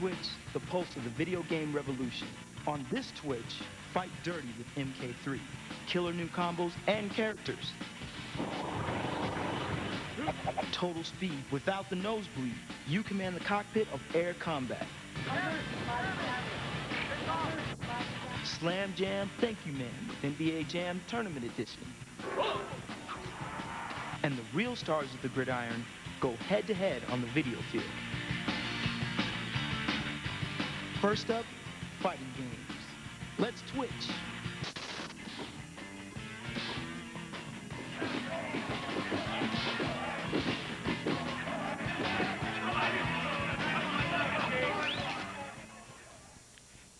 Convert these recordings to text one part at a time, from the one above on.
Twitch, the pulse of the video game revolution. On this Twitch, fight dirty with MK3. Killer new combos and characters. Total speed without the nosebleed. You command the cockpit of air combat. Slam Jam Thank You Man with NBA Jam Tournament Edition. And the real stars of the gridiron go head-to-head on the video field. First up, fighting games. Let's Twitch.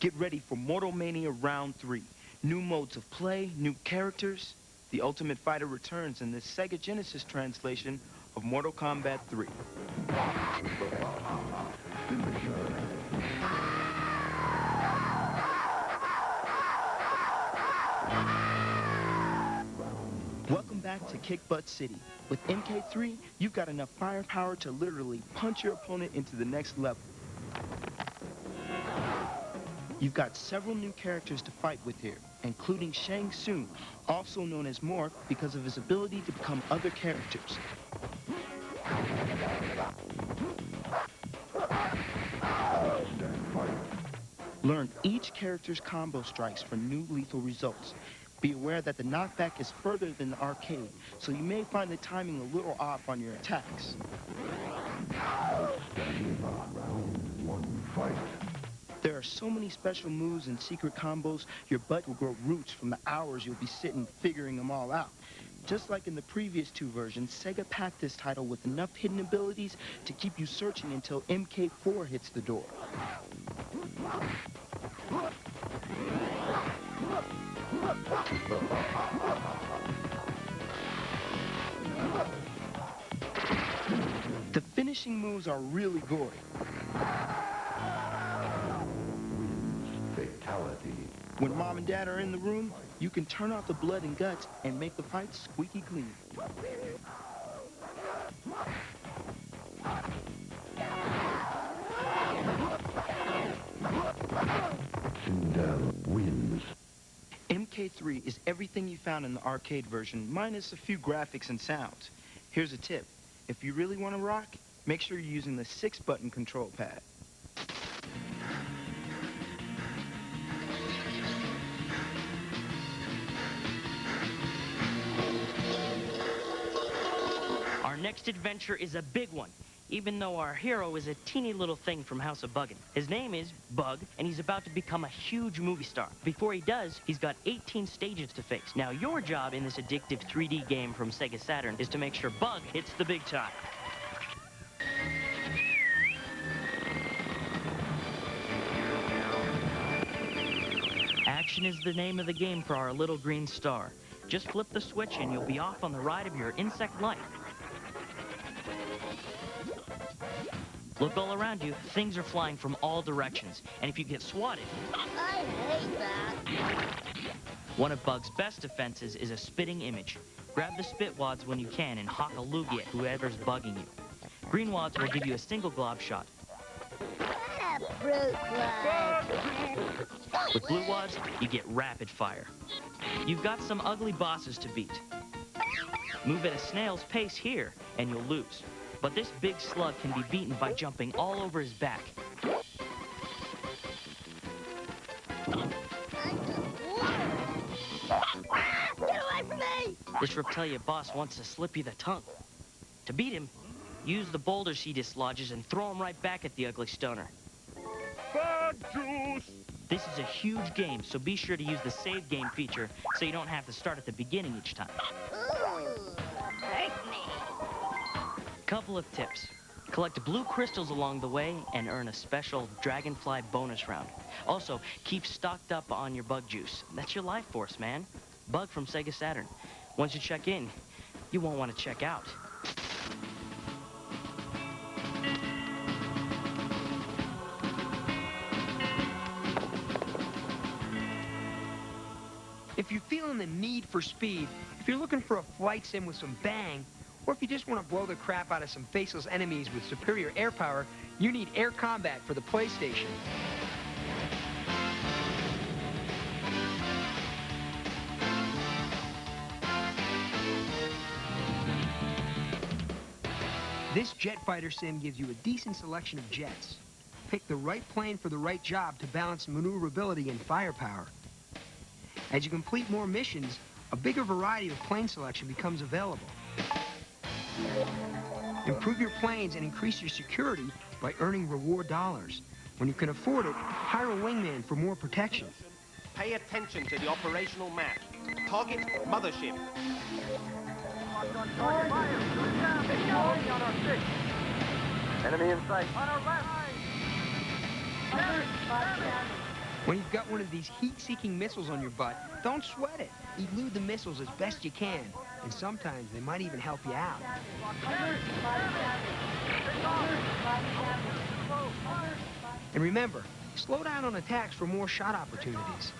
Get ready for Mortal Mania Round 3. New modes of play, new characters. The Ultimate Fighter returns in this Sega Genesis translation of Mortal Kombat 3. Welcome back to Kick Butt City. With MK3, you've got enough firepower to literally punch your opponent into the next level. You've got several new characters to fight with here, including Shang Tsung, also known as Morph because of his ability to become other characters. Learn each character's combo strikes for new lethal results. Be aware that the knockback is further than the arcade, so you may find the timing a little off on your attacks. There are so many special moves and secret combos, your butt will grow roots from the hours you'll be sitting figuring them all out. Just like in the previous two versions, Sega packed this title with enough hidden abilities to keep you searching until MK4 hits the door. The finishing moves are really gory. Fatality. When Mom and Dad are in the room, you can turn off the blood and guts and make the fight squeaky clean. Wins. MK3 is everything you found in the arcade version, minus a few graphics and sounds. Here's a tip. If you really want to rock, make sure you're using the 6-button control pad. Our next adventure is a big one, even though our hero is a teeny little thing from House of Buggin'. His name is Bug, and he's about to become a huge movie star. Before he does, he's got 18 stages to face. Now, your job in this addictive 3D game from Sega Saturn is to make sure Bug hits the big time. Action is the name of the game for our little green star. Just flip the switch and you'll be off on the ride of your insect life. Look all around you. Things are flying from all directions. And if you get swatted... I hate that. One of Bug's best defenses is a spitting image. Grab the spit wads when you can and hawk a loogie at whoever's bugging you. Green wads will give you a single glob shot. With blue wads, you get rapid fire. You've got some ugly bosses to beat. Move at a snail's pace here, and you'll lose. But this big slug can be beaten by jumping all over his back. Get away from me! This Reptilia boss wants to slip you the tongue. To beat him, use the boulders he dislodges and throw them right back at the ugly stoner. Bad juice! This is a huge game, so be sure to use the save game feature so you don't have to start at the beginning each time. Couple of tips. Collect blue crystals along the way and earn a special Dragonfly bonus round. Also, keep stocked up on your bug juice. That's your life force, man. Bug from Sega Saturn. Once you check in, you won't want to check out. If you're feeling the need for speed, if you're looking for a flight sim with some bang, Or if you just want to blow the crap out of some faceless enemies with superior air power, you need air combat for the PlayStation. This jet fighter sim gives you a decent selection of jets. Pick the right plane for the right job to balance maneuverability and firepower. As you complete more missions, a bigger variety of plane selection becomes available. Improve your planes and increase your security by earning reward dollars. When you can afford it, hire a wingman for more protection. Pay attention to the operational map. Target mothership. Enemy in sight. On our left. When you've got one of these heat-seeking missiles on your butt, don't sweat it. Elude the missiles as best you can, and sometimes they might even help you out. And remember, slow down on attacks for more shot opportunities.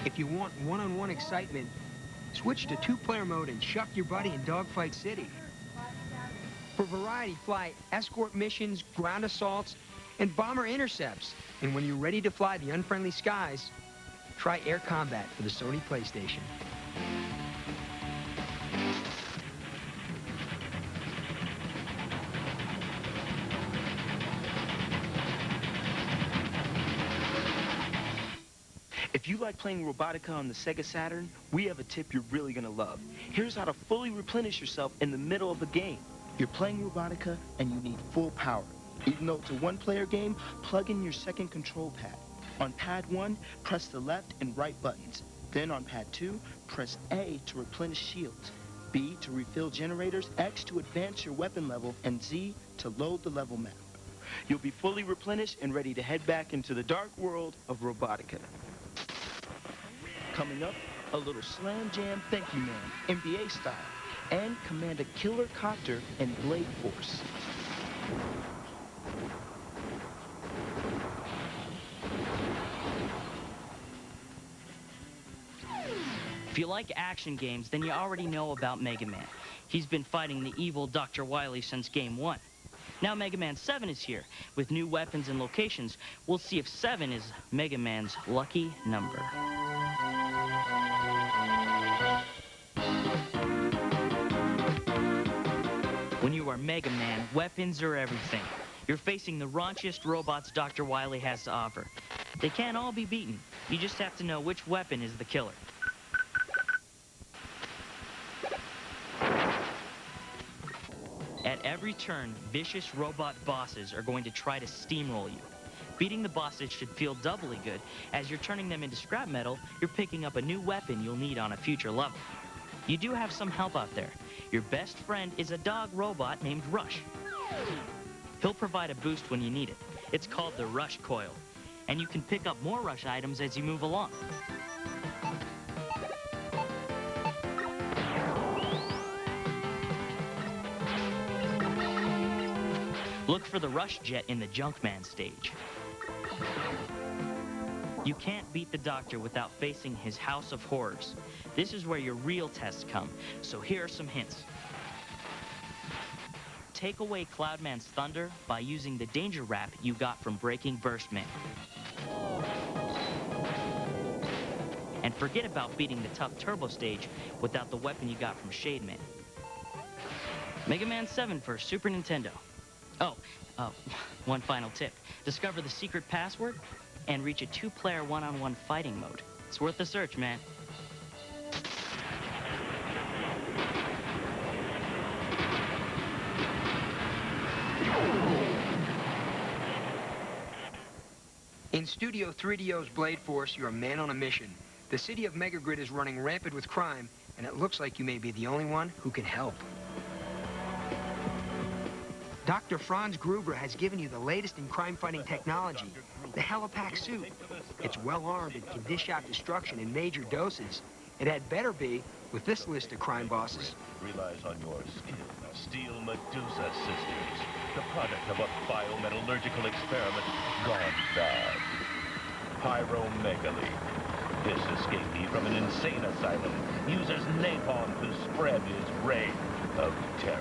If you want one-on-one excitement, switch to two-player mode and chuck your buddy in Dogfight City. For variety, fly escort missions, ground assaults, and bomber intercepts. And when you're ready to fly the unfriendly skies, try air combat for the Sony PlayStation. If you like playing Robotica on the Sega Saturn, we have a tip you're really gonna love. Here's how to fully replenish yourself in the middle of a game. You're playing Robotica and you need full power. Even though it's a one-player game, plug in your second control pad. On pad 1, press the left and right buttons. Then on pad 2, press A to replenish shields, B to refill generators, X to advance your weapon level, and Z to load the level map. You'll be fully replenished and ready to head back into the dark world of Robotica. Coming up, a little Slam Jam Thank You Man, NBA style, and command a killer copter and Blade Force. If you like action games, then you already know about Mega Man. He's been fighting the evil Dr. Wily since Game 1. Now Mega Man 7 is here. With new weapons and locations, we'll see if 7 is Mega Man's lucky number. When you are Mega Man, weapons are everything. You're facing the raunchiest robots Dr. Wily has to offer. They can't all be beaten. You just have to know which weapon is the killer. At every turn, vicious robot bosses are going to try to steamroll you. Beating the bosses should feel doubly good. As you're turning them into scrap metal, you're picking up a new weapon you'll need on a future level. You do have some help out there. Your best friend is a dog robot named Rush. He'll provide a boost when you need it. It's called the Rush Coil, and you can pick up more Rush items as you move along. Look for the Rush Jet in the Junkman stage. You can't beat the Doctor without facing his House of Horrors. This is where your real tests come, so here are some hints. Take away Cloudman's thunder by using the danger wrap you got from breaking Burstman. And forget about beating the tough Turbo stage without the weapon you got from Shademan. Mega Man 7 for Super Nintendo. Oh, one final tip. Discover the secret password and reach a two-player one-on-one fighting mode. It's worth the search, man. In Studio 3DO's Blade Force, you're a man on a mission. The city of Megagrid is running rampant with crime, and it looks like you may be the only one who can help. Dr. Franz Gruber has given you the latest in crime-fighting technology, the Helipack suit. It's well-armed and can dish out destruction in major doses. It had better be, with this list of crime bosses. Relies on your skin. Steel Medusa Sisters, the product of a biometallurgical experiment gone bad. Pyromegaly, This escapee from an insane asylum uses napalm to spread his reign of terror.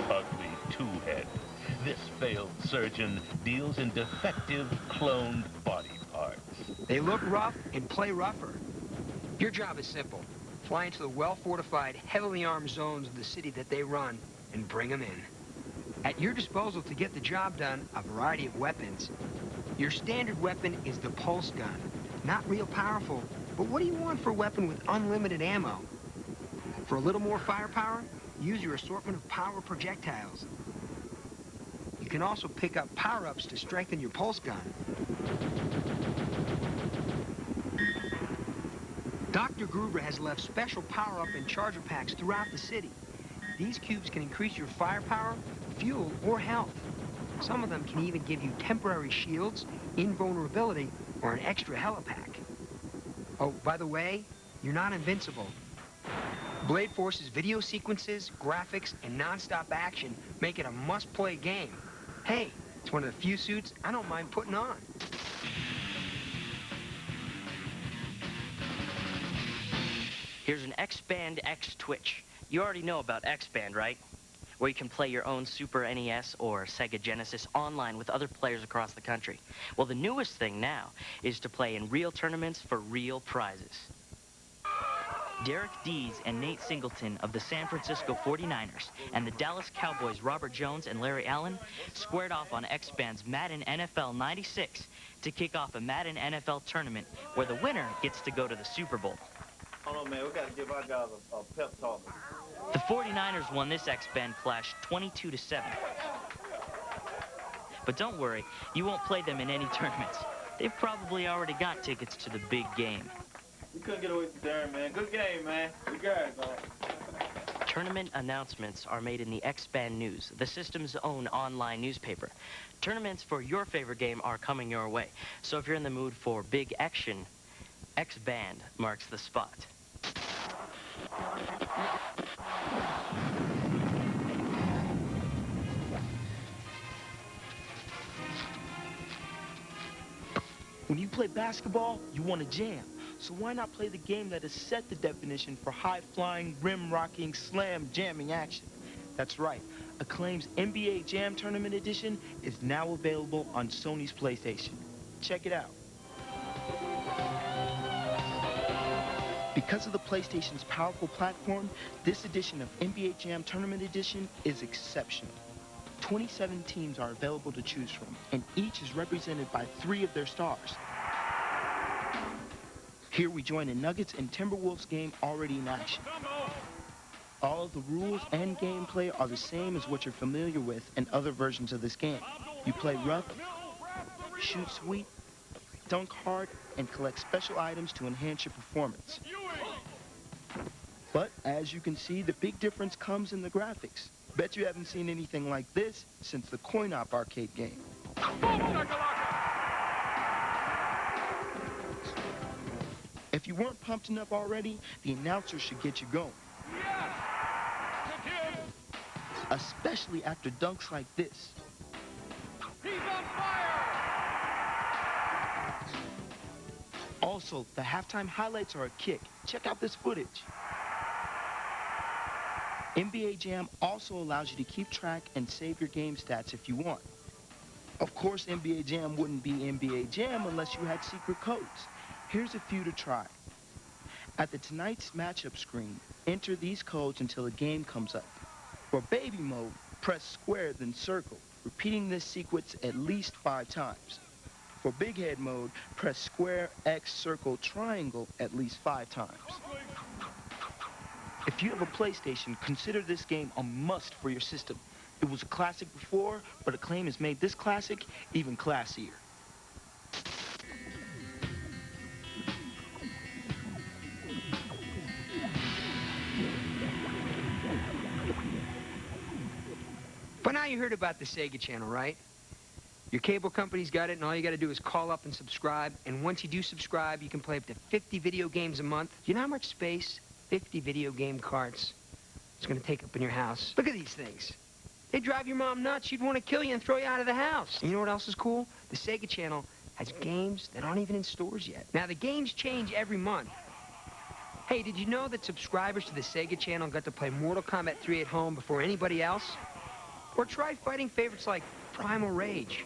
Ugly Two-Head. This failed surgeon deals in defective cloned body parts. They look rough and play rougher. Your job is simple. Fly into the well-fortified, heavily armed zones of the city that they run and bring them in. At your disposal to get the job done, a variety of weapons. Your standard weapon is the pulse gun. Not real powerful, but what do you want for a weapon with unlimited ammo? For a little more firepower, use your assortment of power projectiles. You can also pick up power-ups to strengthen your pulse gun. Dr. Gruber has left special power-up and charger packs throughout the city. These cubes can increase your firepower, fuel, or health. Some of them can even give you temporary shields, invulnerability, or an extra helipack. Oh, by the way, you're not invincible. Blade Force's video sequences, graphics, and non-stop action make it a must-play game. Hey, it's one of the few suits I don't mind putting on. Here's an X-Band X Twitch. You already know about X-Band, right? Where you can play your own Super NES or Sega Genesis online with other players across the country. Well, the newest thing now is to play in real tournaments for real prizes. Derek Dees and Nate Singleton of the San Francisco 49ers and the Dallas Cowboys' Robert Jones and Larry Allen squared off on X-Band's Madden NFL 96 to kick off a Madden NFL tournament where the winner gets to go to the Super Bowl. Hold on, man. We got to give our guys a pep talk. The 49ers won this X-Band clash 22-7. But don't worry, you won't play them in any tournaments. They've probably already got tickets to the big game. We couldn't get away from Darren, man. Good game, man. Good guys, man. Tournament announcements are made in the X-Band News, the system's own online newspaper. Tournaments for your favorite game are coming your way. So if you're in the mood for big action, X-Band marks the spot. When you play basketball, you want to jam. So why not play the game that has set the definition for high-flying, rim-rocking, slam-jamming action? That's right. Acclaim's NBA Jam Tournament Edition is now available on Sony's PlayStation. Check it out. Because of the PlayStation's powerful platform, this edition of NBA Jam Tournament Edition is exceptional. 27 teams are available to choose from, and each is represented by 3 of their stars. Here we join a Nuggets and Timberwolves game already in action. All of the rules and gameplay are the same as what you're familiar with in other versions of this game. You play rough, shoot sweet, dunk hard, and collect special items to enhance your performance. But as you can see, the big difference comes in the graphics. Bet you haven't seen anything like this since the coin-op arcade game. If you weren't pumped enough already, the announcer should get you going. Especially after dunks like this. He's on fire! Also, the halftime highlights are a kick. Check out this footage. NBA Jam also allows you to keep track and save your game stats if you want. Of course, NBA Jam wouldn't be NBA Jam unless you had secret codes. Here's a few to try. At the tonight's matchup screen, enter these codes until a game comes up. For baby mode, press square then circle, repeating this sequence at least 5 times. For big head mode, press square, X, circle, triangle at least 5 times. If you have a PlayStation, consider this game a must for your system. It was a classic before, but Acclaim has made this classic even classier. By now you heard about the Sega channel, right? Your cable company's got it, and all you got to do is call up and subscribe. And once you do subscribe, you can play up to 50 video games a month. Do you know how much space 50 video game carts is going to take up in your house? Look at these things. They drive your mom nuts. She'd want to kill you and throw you out of the house. And you know what else is cool? The Sega channel has games that aren't even in stores yet. Now, the games change every month. Hey, did you know that subscribers to the Sega channel got to play Mortal Kombat 3 at home before anybody else? Or try fighting favorites like Primal Rage,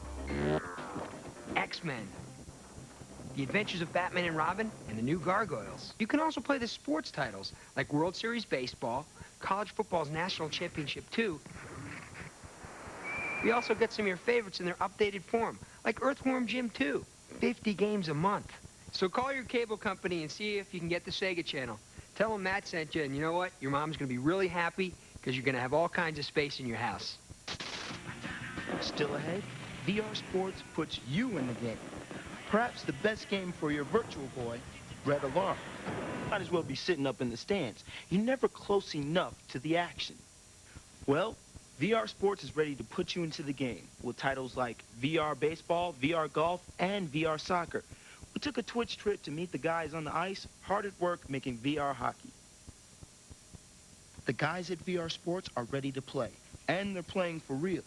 X-Men, The Adventures of Batman and Robin, and the new Gargoyles. You can also play the sports titles like World Series Baseball, College Football's National Championship 2. We also get some of your favorites in their updated form, like Earthworm Jim 2, 50 games a month. So call your cable company and see if you can get the Sega channel. Tell them Matt sent you, and you know what? Your mom's going to be really happy because you're going to have all kinds of space in your house. Still ahead, VR Sports puts you in the game. Perhaps the best game for your Virtual Boy, Red Alarm. Might as well be sitting up in the stands. You're never close enough to the action. Well, VR Sports is ready to put you into the game with titles like VR Baseball, VR Golf, and VR Soccer. We took a Twitch trip to meet the guys on the ice, hard at work making VR hockey. The guys at VR Sports are ready to play, and they're playing for real.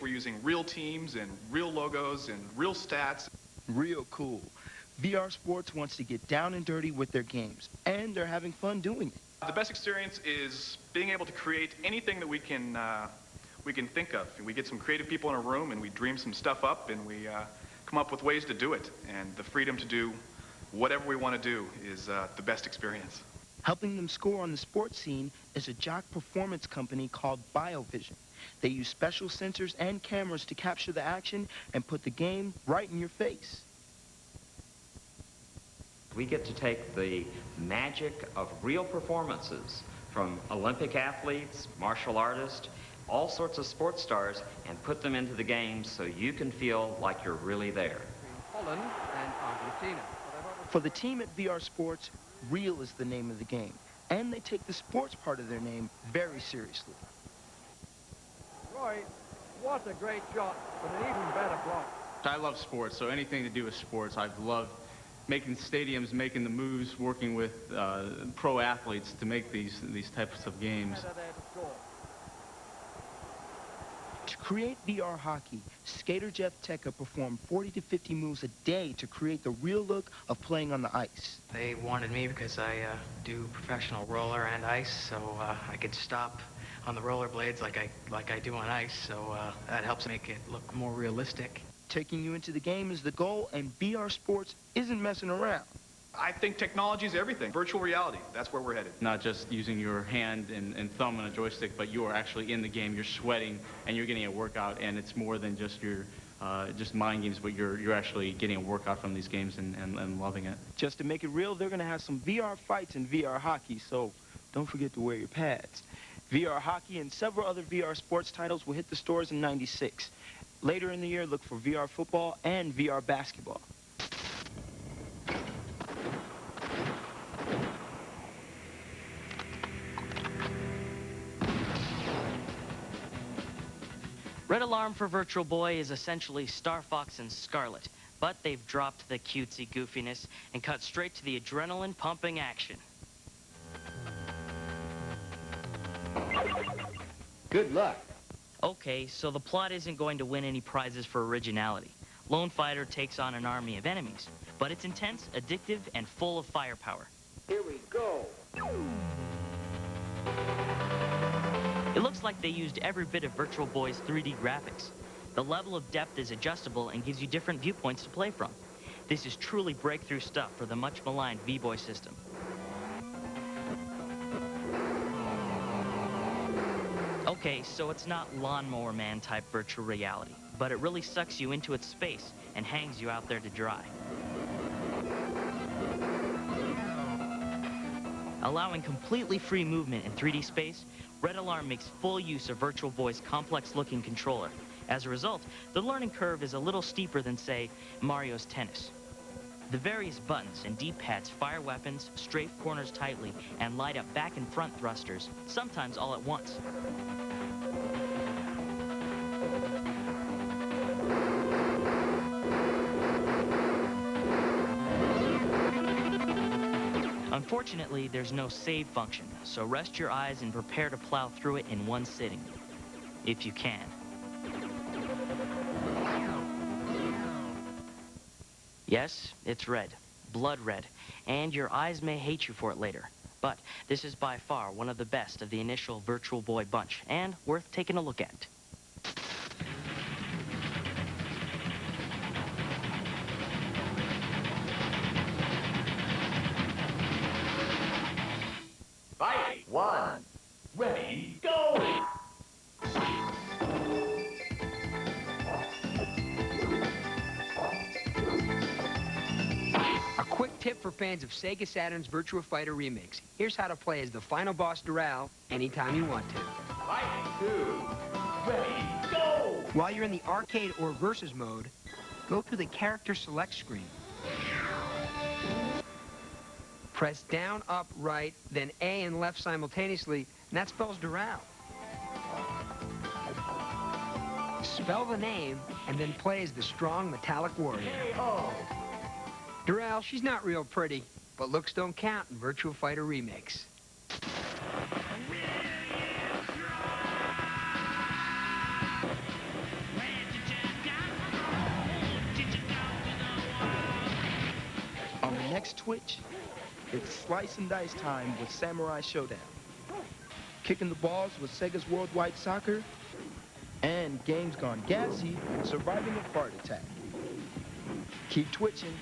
We're using real teams and real logos and real stats. Real cool. VR Sports wants to get down and dirty with their games, and they're having fun doing it. The best experience is being able to create anything that we can think of. We get some creative people in a room, and we dream some stuff up, and we come up with ways to do it. And the freedom to do whatever we want to do is the best experience. Helping them score on the sports scene is a jock performance company called BioVision. They use special sensors and cameras to capture the action and put the game right in your face. We get to take the magic of real performances from Olympic athletes, martial artists, all sorts of sports stars, and put them into the game so you can feel like you're really there. Holland and Argentina. For the team at VR Sports, real is the name of the game, and they take the sports part of their name very seriously. Roy, what a great shot, but an even better block. I love sports, so anything to do with sports, I've loved making stadiums, making the moves, working with pro athletes to make these types of games. To create VR hockey, skater Jeff Teka performed 40 to 50 moves a day to create the real look of playing on the ice. They wanted me because I do professional roller and ice, so I could stop on the rollerblades like I do on ice, so that helps make it look more realistic. Taking you into the game is the goal, and VR Sports isn't messing around. I think technology is everything. Virtual reality, that's where we're headed. Not just using your hand and thumb on a joystick, but you are actually in the game, you're sweating, and you're getting a workout, and it's more than just your just mind games, but you're actually getting a workout from these games and loving it. Just to make it real, they're going to have some VR fights and VR hockey, so don't forget to wear your pads. VR hockey and several other VR sports titles will hit the stores in '96. Later in the year, look for VR football and VR basketball. Red Alarm for Virtual Boy is essentially Star Fox and Scarlet, but they've dropped the cutesy goofiness and cut straight to the adrenaline-pumping action. Good luck. Okay, so the plot isn't going to win any prizes for originality. Lone Fighter takes on an army of enemies, but it's intense, addictive, and full of firepower. Here we go. It looks like they used every bit of Virtual Boy's 3D graphics. The level of depth is adjustable and gives you different viewpoints to play from. This is truly breakthrough stuff for the much-maligned V-Boy system. Okay, so it's not Lawnmower Man type virtual reality, but it really sucks you into its space and hangs you out there to dry. Allowing completely free movement in 3D space, Red Alarm makes full use of Virtual Boy's complex-looking controller. As a result, the learning curve is a little steeper than, say, Mario's Tennis. The various buttons and D-pads fire weapons, strafe corners tightly, and light up back and front thrusters, sometimes all at once. Unfortunately, there's no save function, so rest your eyes and prepare to plow through it in one sitting, if you can. Yes, it's red. Blood red. And your eyes may hate you for it later. But this is by far one of the best of the initial Virtual Boy bunch, and worth taking a look at. Fight! 1. Ready, go! A quick tip for fans of Sega Saturn's Virtua Fighter Remix. Here's how to play as the final boss Doral anytime you want to. Fight 2. Ready, go! While you're in the arcade or versus mode, go to the character select screen. Press down, up, right, then A and left simultaneously, and that spells Doral. Spell the name, and then play as the strong metallic warrior. Doral, she's not real pretty, but looks don't count in Virtua Fighter Remix. On the next Twitch, it's slice and dice time with Samurai Showdown. Kicking the balls with Sega's Worldwide Soccer, and games gone gassy, surviving a fart attack. Keep twitching.